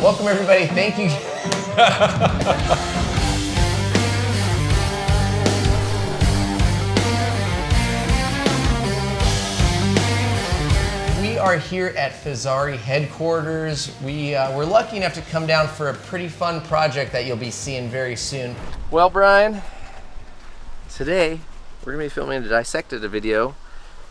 Welcome everybody, thank you. We are here at Fezzari headquarters. We're lucky enough to come down for a pretty fun project that you'll be seeing very soon. Well, Brian, today we're gonna be filming a dissected video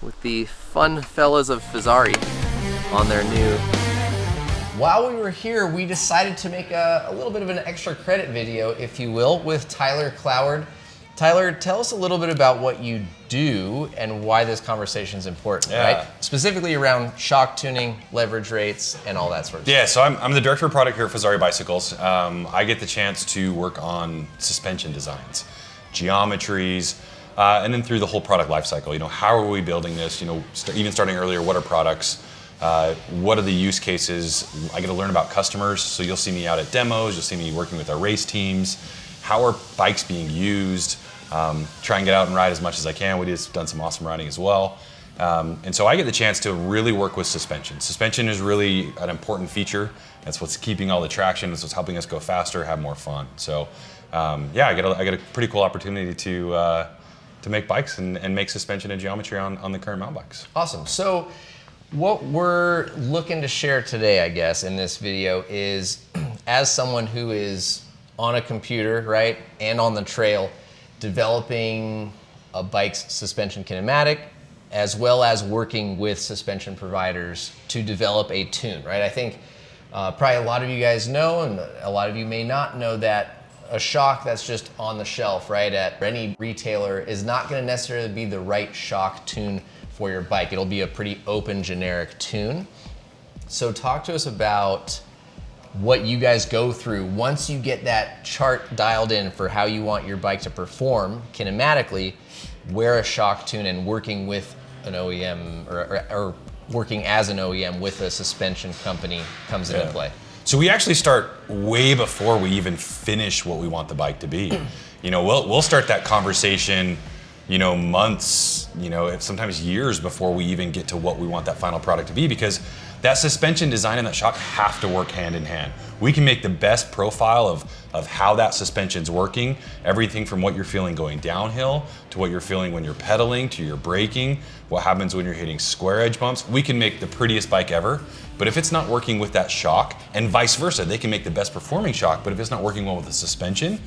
with the fun fellas of Fezzari on their new. While we were here, we decided to make a little bit of an extra credit video, if you will, with Tyler Cloward. Tyler, tell us a little bit about what you do and why this conversation is important, right? Specifically around shock tuning, leverage rates, and all that sort of stuff. Yeah, so I'm the director of product here at Fezzari Bicycles. I get the chance to work on suspension designs, geometries, and then through the whole product lifecycle. You know, how are we building this? You know, even starting earlier, what are products? What are the use cases? I get to learn about customers, so you'll see me out at demos, you'll see me working with our race teams. How are bikes being used? Try and get out and ride as much as I can. We just done some awesome riding as well. And so I get the chance to really work with suspension. Suspension is really an important feature. That's what's keeping all the traction. That's what's helping us go faster, have more fun. So yeah, I get a pretty cool opportunity to make bikes and make suspension and geometry on the current mountain bikes. Awesome. So what we're looking to share today, I guess, in this video is, as someone who is on a computer, right, and on the trail, developing a bike's suspension kinematic, as well as working with suspension providers to develop a tune, right? I think probably a lot of you guys know, and a lot of you may not know, that a shock that's just on the shelf, right, at any retailer is not gonna necessarily be the right shock tune for your bike. It'll be a pretty open, generic tune. So talk to us about what you guys go through once you get that chart dialed in for how you want your bike to perform kinematically, where a shock tune and working with an OEM or working as an OEM with a suspension company comes into play. So we actually start way before we even finish what we want the bike to be. You know, we'll start that conversation, you know, months, you know, sometimes years before we even get to what we want that final product to be, because that suspension design and that shock have to work hand in hand. We can make the best profile of how that suspension's working, everything from what you're feeling going downhill to what you're feeling when you're pedaling to your braking, what happens when you're hitting square edge bumps. We can make the prettiest bike ever, but if it's not working with that shock, and vice versa, they can make the best performing shock, but if it's not working well with the suspension,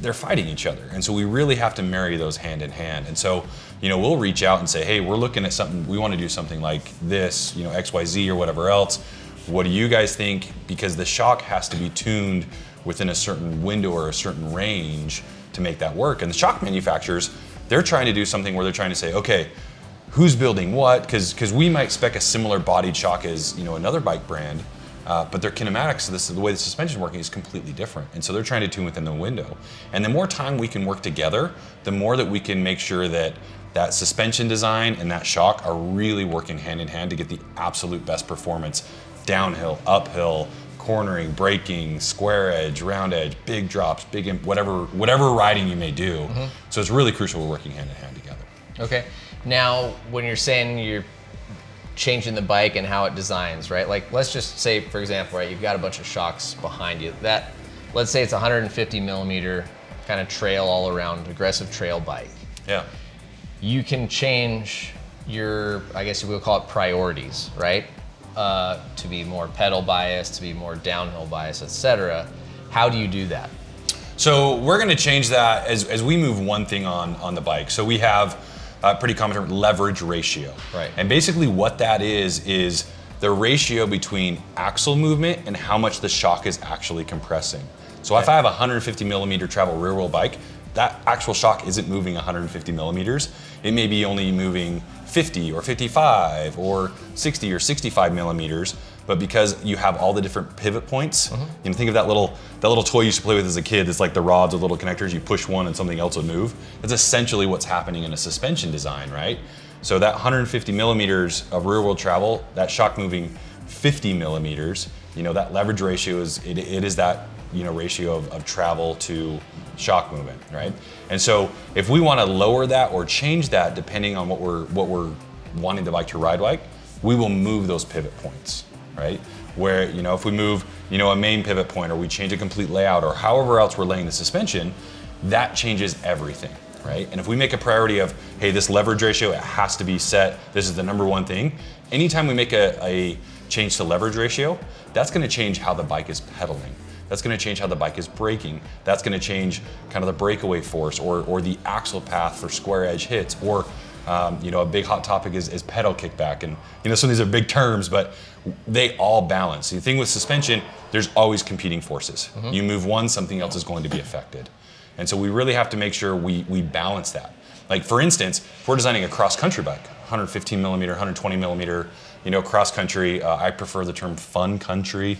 they're fighting each other. And so we really have to marry those hand in hand. And so, you know, we'll reach out and say, hey, we're looking at something, we want to do something like this, you know, XYZ or whatever else. What do you guys think? Because the shock has to be tuned within a certain window or a certain range to make that work. And the shock manufacturers, they're trying to do something where they're trying to say, okay, who's building what? Because we might spec a similar bodied shock as, you know, another bike brand, but their kinematics, the way the suspension is working, is completely different. And so they're trying to tune within the window. And the more time we can work together, the more that we can make sure that that suspension design and that shock are really working hand in hand to get the absolute best performance downhill, uphill, cornering, braking, square edge, round edge, big drops, whatever riding you may do. So it's really crucial we're working hand in hand together. Okay. Now, when you're saying you're changing the bike and how it designs, right? Like, let's just say, for example, right, you've got a bunch of shocks behind you. That, let's say it's 150 millimeter kind of trail all around, aggressive trail bike. Yeah. You can change your, I guess we'll call it priorities, right? To be more pedal biased, to be more downhill biased, etc. How do you do that? So we're gonna change that as we move one thing on the bike. So we have a pretty common term, leverage ratio. Right. And basically what that is the ratio between axle movement and how much the shock is actually compressing. So if I have a 150 millimeter travel rear wheel bike, that actual shock isn't moving 150 millimeters. It may be only moving 50 or 55 or 60 or 65 millimeters, but because you have all the different pivot points, you know, think of that little toy you used to play with as a kid. It's like the rods with little connectors. You push one and something else will move. That's essentially what's happening in a suspension design, right? So that 150 millimeters of rear wheel travel, that shock moving 50 millimeters, you know, that leverage ratio is that, you know, ratio of travel to shock movement, right? And so if we want to lower that or change that depending on what we're wanting the bike to ride like, we will move those pivot points, right? where, if we move, a main pivot point, or we change a complete layout, or however else we're laying the suspension, that changes everything, right? And if we make a priority of, hey, this leverage ratio, it has to be set, this is the number one thing. Anytime we make a change to leverage ratio, that's gonna change how the bike is pedaling. That's gonna change how the bike is braking. That's gonna change kind of the breakaway force or the axle path for square edge hits, or a big hot topic is pedal kickback. And some of these are big terms, but they all balance. The thing with suspension, there's always competing forces. You move one, something else is going to be affected. And so we really have to make sure we balance that. Like for instance, if we're designing a cross-country bike, 115 millimeter, 120 millimeter, cross-country, I prefer the term fun country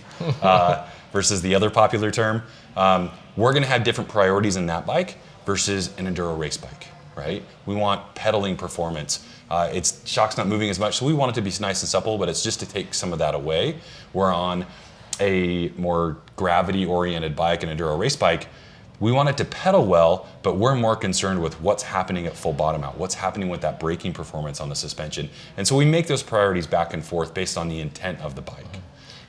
versus the other popular term. We're gonna have different priorities in that bike versus an enduro race bike, right? We want pedaling performance. Shock's not moving as much, so we want it to be nice and supple, but it's just to take some of that away. We're on a more gravity-oriented bike, an enduro race bike. We want it to pedal well, but we're more concerned with what's happening at full bottom out, what's happening with that braking performance on the suspension. And so we make those priorities back and forth based on the intent of the bike.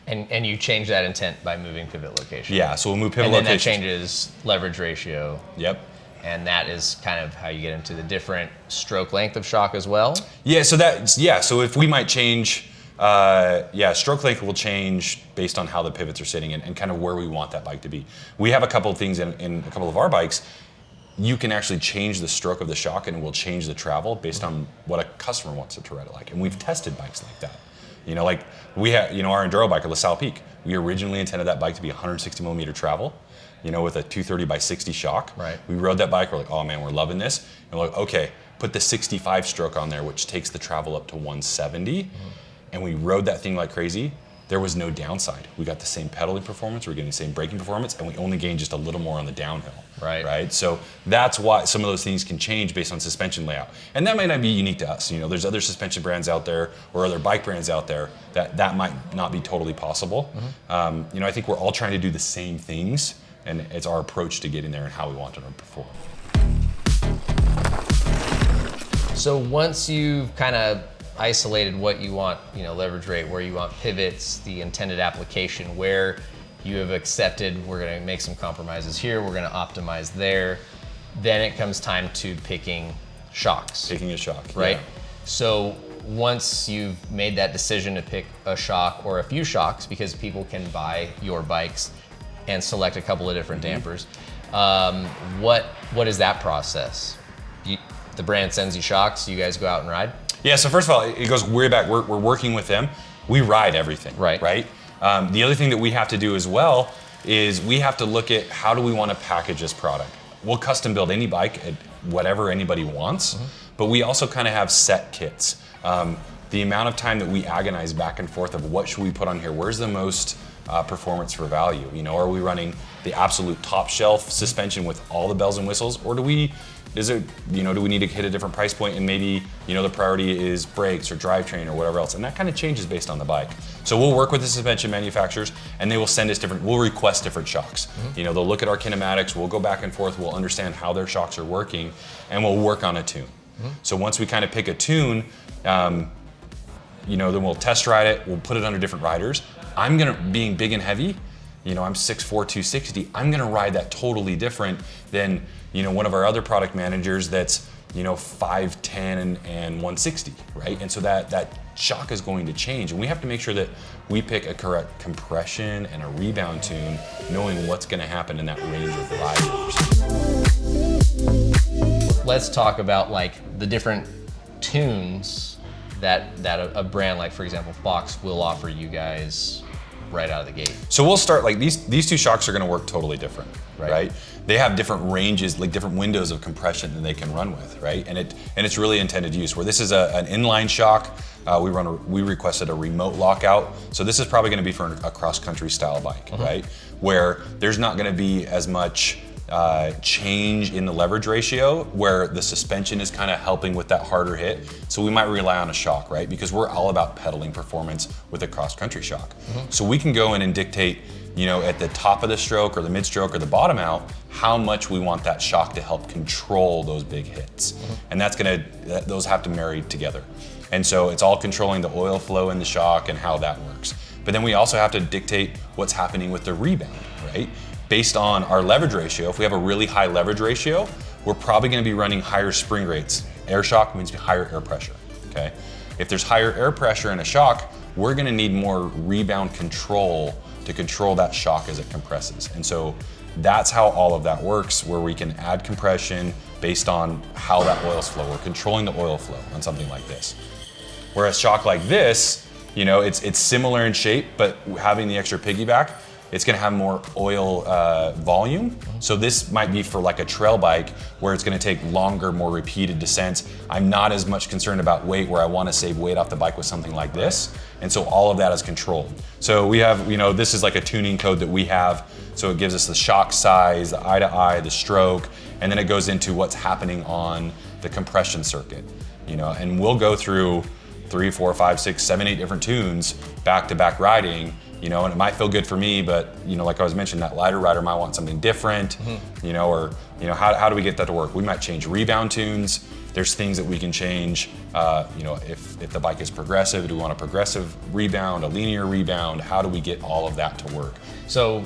And you change that intent by moving pivot location. Yeah, so we'll move pivot and then location. that changes leverage ratio. Yep. And that is kind of how you get into the different stroke length of shock as well. Yeah, so if we might change, stroke length will change based on how the pivots are sitting and kind of where we want that bike to be. We have a couple of things in a couple of our bikes. You can actually change the stroke of the shock and it will change the travel based on what a customer wants it to ride it like. And we've tested bikes like that. Like we have, our enduro bike, a LaSalle Peak. We originally intended that bike to be 160 millimeter travel, with a 230 by 60 shock. Right. We rode that bike, we're like, oh man, we're loving this. And we're like, okay, put the 65 stroke on there, which takes the travel up to 170. And we rode that thing like crazy. There was no downside. We got the same pedaling performance, we're getting the same braking performance, and we only gained just a little more on the downhill. Right. So that's why some of those things can change based on suspension layout. And that might not be unique to us. There's other suspension brands out there or other bike brands out there that might not be totally possible. I think we're all trying to do the same things, and it's our approach to getting there and how we want it to perform. So once you've kind of isolated what you want, leverage rate, where you want pivots, the intended application, where you have accepted we're going to make some compromises here, we're going to optimize there, then it comes time to picking shocks. Picking a shock, right? Yeah. So once you've made that decision to pick a shock or a few shocks, because people can buy your bikes and select a couple of different dampers, what is that process? The brand sends you shocks, you guys go out and ride? Yeah, so first of all, it goes way back. We're working with them. We ride everything, right? The other thing that we have to do as well is we have to look at how do we want to package this product. We'll custom build any bike at whatever anybody wants, but we also kind of have set kits. The amount of time that we agonize back and forth of what should we put on here, where's the most performance for value? Are we running the absolute top shelf suspension with all the bells and whistles, or do we need to hit a different price point and maybe, the priority is brakes or drivetrain or whatever else. And that kind of changes based on the bike. So we'll work with the suspension manufacturers and they will send us we'll request different shocks. They'll look at our kinematics, we'll go back and forth, we'll understand how their shocks are working, and we'll work on a tune. So once we kind of pick a tune, then we'll test ride it, we'll put it under different riders. Being big and heavy, I'm 6'4", 260, I'm gonna ride that totally different than one of our other product managers that's 5'10" and 160, right? And so that shock is going to change, and we have to make sure that we pick a correct compression and a rebound tune, knowing what's gonna happen in that range of riders. Let's talk about the different tunes that a brand like, for example, Fox will offer you guys right out of the gate. So we'll start these two shocks are going to work totally different, right? They have different ranges, different windows of compression that they can run with, right? And it's really intended use. Where this is an inline shock, we requested a remote lockout. So this is probably going to be for a cross-country style bike, right? Where there's not going to be as much change in the leverage ratio, where the suspension is kind of helping with that harder hit. So we might rely on a shock, right? Because we're all about pedaling performance with a cross-country shock. So we can go in and dictate, at the top of the stroke or the mid-stroke or the bottom out, how much we want that shock to help control those big hits. And those have to marry together. And so it's all controlling the oil flow in the shock and how that works. but then we also have to dictate what's happening with the rebound, right? Based on our leverage ratio, if we have a really high leverage ratio, we're probably gonna be running higher spring rates. Air shock means higher air pressure, okay? If there's higher air pressure in a shock, we're gonna need more rebound control to control that shock as it compresses. And so that's how all of that works, where we can add compression based on how that oil's flow. We're controlling the oil flow on something like this. Whereas shock like this, you know, it's similar in shape, but having the extra piggyback, it's gonna have more oil volume. So this might be for like a trail bike where it's gonna take longer, more repeated descents. I'm not as much concerned about weight, where I wanna save weight off the bike with something like this. And so all of that is controlled. So we have, you know, this is like a tuning code that we have. So it gives us the shock size, the eye to eye, the stroke, and then it goes into what's happening on the compression circuit, you know, and we'll go through 3, 4, 5, 6, 7, 8 different tunes back-to-back riding, you know, and it might feel good for me, but, you know, like I was mentioning, that lighter rider might want something different, you know, or, you know, how do we get that to work? We might change rebound tunes. There's things that we can change, you know, if the bike is progressive, do we want a progressive rebound, a linear rebound? How do we get all of that to work? So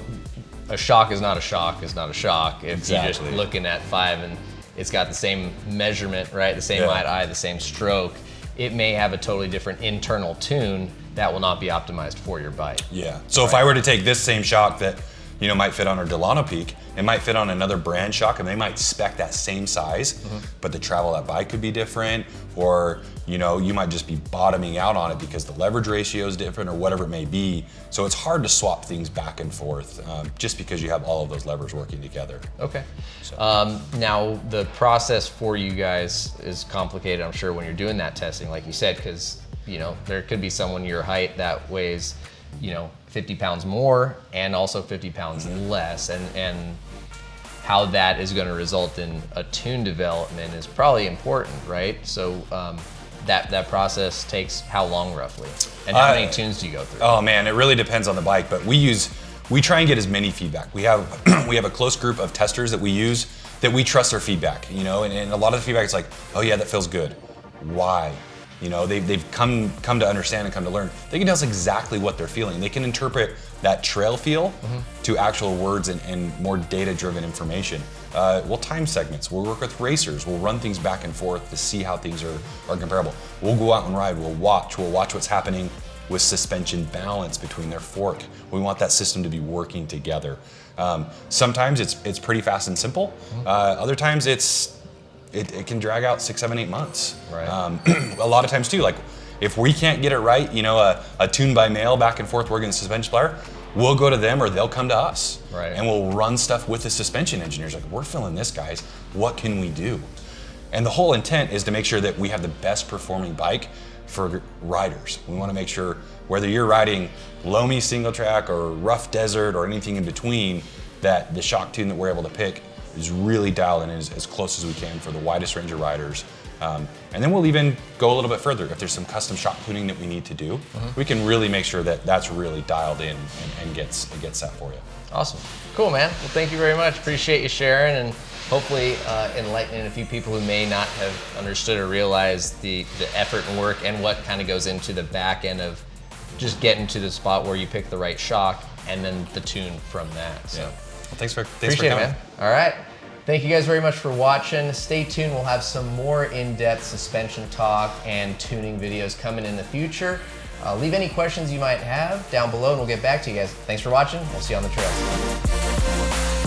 a shock is not a shock is not a shock if Exactly. you're just looking at 5 and it's got the same measurement, right? The same eye to eye, the same stroke. It may have a totally different internal tune that will not be optimized for your bike. Yeah. So if I were to take this same shock that, you know, might fit on our Delano Peak, it might fit on another brand shock, and they might spec that same size, but the travel of that bike could be different, or, you know, you might just be bottoming out on it because the leverage ratio is different or whatever it may be. So it's hard to swap things back and forth just because you have all of those levers working together. Okay. Now the process for you guys is complicated, I'm sure, when you're doing that testing, like you said, because, you know, there could be someone your height that weighs, you know, 50 pounds more and also 50 pounds less, and how that is going to result in a tune development is probably important, right? So that process takes how long roughly, and how many tunes do you go through? Oh man, it really depends on the bike, but we try and get as many feedback. We have we have a close group of testers that we use that we trust their feedback, you know, and a lot of the feedback is like, oh yeah, that feels good. Why? You know, they've come to understand and come to learn. They can tell us exactly what they're feeling. They can interpret that trail feel to actual words and more data-driven information. We'll time segments. We'll work with racers. We'll run things back and forth to see how things are comparable. We'll go out and ride. We'll watch what's happening with suspension balance between their fork. We want that system to be working together. Sometimes it's pretty fast and simple. Other times it can drag out 6, 7, 8 months. Right. A lot of times too, like if we can't get it right, you know, a tune by mail back and forth working the suspension supplier, we'll go to them or they'll come to us. Right. And we'll run stuff with the suspension engineers. Like, we're feeling this, guys. What can we do? And the whole intent is to make sure that we have the best performing bike for riders. We want to make sure whether you're riding loamy single track or rough desert or anything in between, that the shock tune that we're able to pick is really dialed in as close as we can for the widest range of riders. And then we'll even go a little bit further. If there's some custom shock tuning that we need to do, we can really make sure that that's really dialed in and gets set for you. Awesome. Cool, man. Well, thank you very much. Appreciate you sharing, and hopefully enlightening a few people who may not have understood or realized the effort and work and what kind of goes into the back end of just getting to the spot where you pick the right shock and then the tune from that. So. Yeah. Well, thanks for Appreciate coming. it, man. All right. Thank you guys very much for watching. Stay tuned. We'll have some more in-depth suspension talk and tuning videos coming in the future. Leave any questions you might have down below and we'll get back to you guys. Thanks for watching. We'll see you on the trail.